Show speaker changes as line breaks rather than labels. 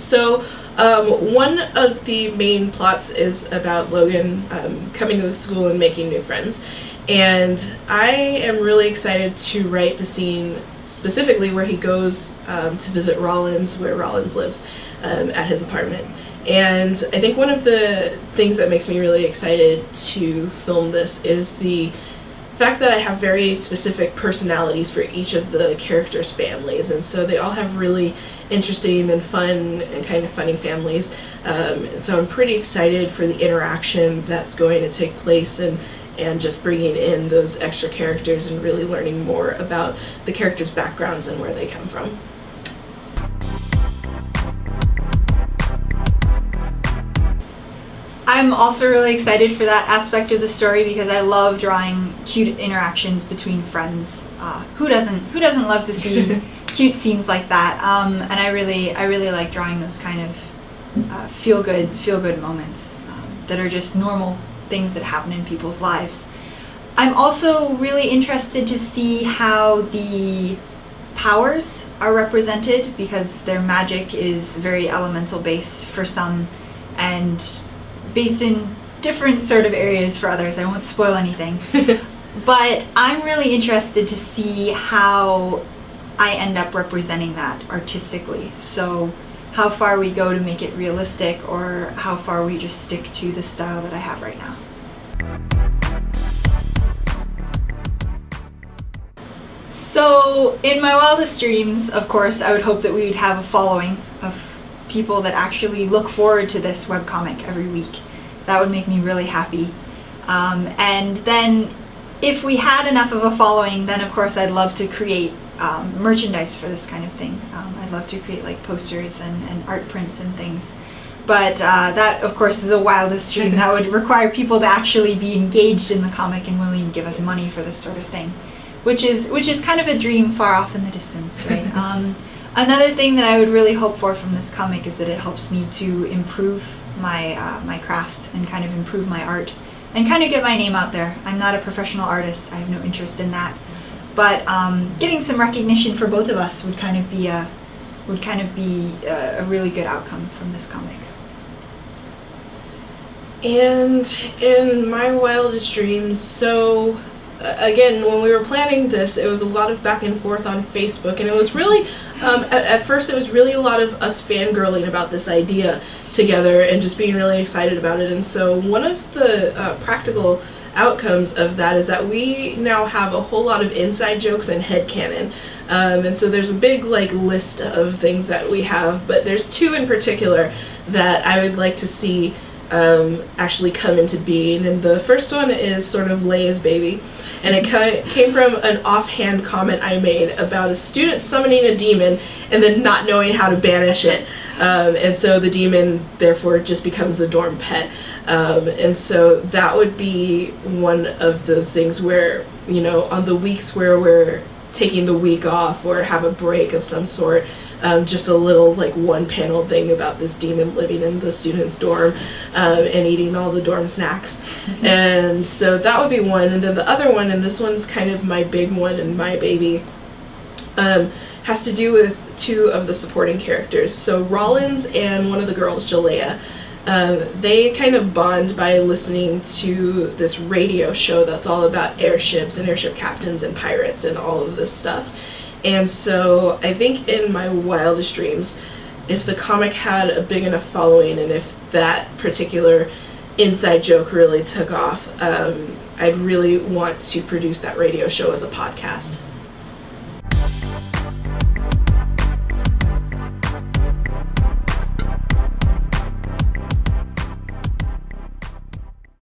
So one of the main plots is about Logan coming to the school and making new friends. And I am really excited to write the scene specifically where he goes to visit Rollins, where Rollins lives, at his apartment. And I think one of the things that makes me really excited to film this is the fact that I have very specific personalities for each of the characters' families, and so they all have really interesting and fun and kind of funny families. So I'm pretty excited for the interaction that's going to take place, and just bringing in those extra characters and really learning more about the characters' backgrounds and where they come from.
I'm also really excited for that aspect of the story because I love drawing cute interactions between friends. Who doesn't love to see cute scenes like that? And I really like drawing those kind of feel good moments that are just normal things that happen in people's lives. I'm also really interested to see how the powers are represented because their magic is very elemental based for some and based in different sort of areas for others. I won't spoil anything. But I'm really interested to see how I end up representing that artistically. So how far we go to make it realistic or how far we just stick to the style that I have right now. So in my wildest dreams, of course, I would hope that we would have a following of people that actually look forward to this webcomic every week. That would make me really happy. And then if we had enough of a following, then of course I'd love to create merchandise for this kind of thing. I'd love to create like posters and art prints and things. But that of course is a wildest dream. That would require people to actually be engaged in the comic and willing to give us money for this sort of thing, which is kind of a dream far off in the distance, right? Another thing that I would really hope for from this comic is that it helps me to improve my craft and kind of improve my art and kind of get my name out there. I'm not a professional artist. I have no interest in that. But getting some recognition for both of us would kind of be a really good outcome from this comic. And
in my wildest dreams, so again, when we were planning this, it was a lot of back and forth on Facebook, and it was really, at first it was really a lot of us fangirling about this idea together and just being really excited about it. And so one of the practical outcomes of that is that we now have a whole lot of inside jokes and headcanon. And so there's a big list of things that we have, but there's two in particular that I would like to see actually come into being. And the first one is sort of Leia's baby, and it came from an offhand comment I made about a student summoning a demon and then not knowing how to banish it, and so the demon therefore just becomes the dorm pet, and so that would be one of those things where, on the weeks where we're taking the week off or have a break of some sort, just a little one panel thing about this demon living in the students' dorm and eating all the dorm snacks. And so that would be one. And then the other one, and this one's kind of my big one and my baby, has to do with two of the supporting characters. So Rollins and one of the girls, Jalea, they kind of bond by listening to this radio show that's all about airships and airship captains and pirates and all of this stuff. And so I think in my wildest dreams, if the comic had a big enough following and if that particular inside joke really took off, I'd really want to produce that radio show as a podcast.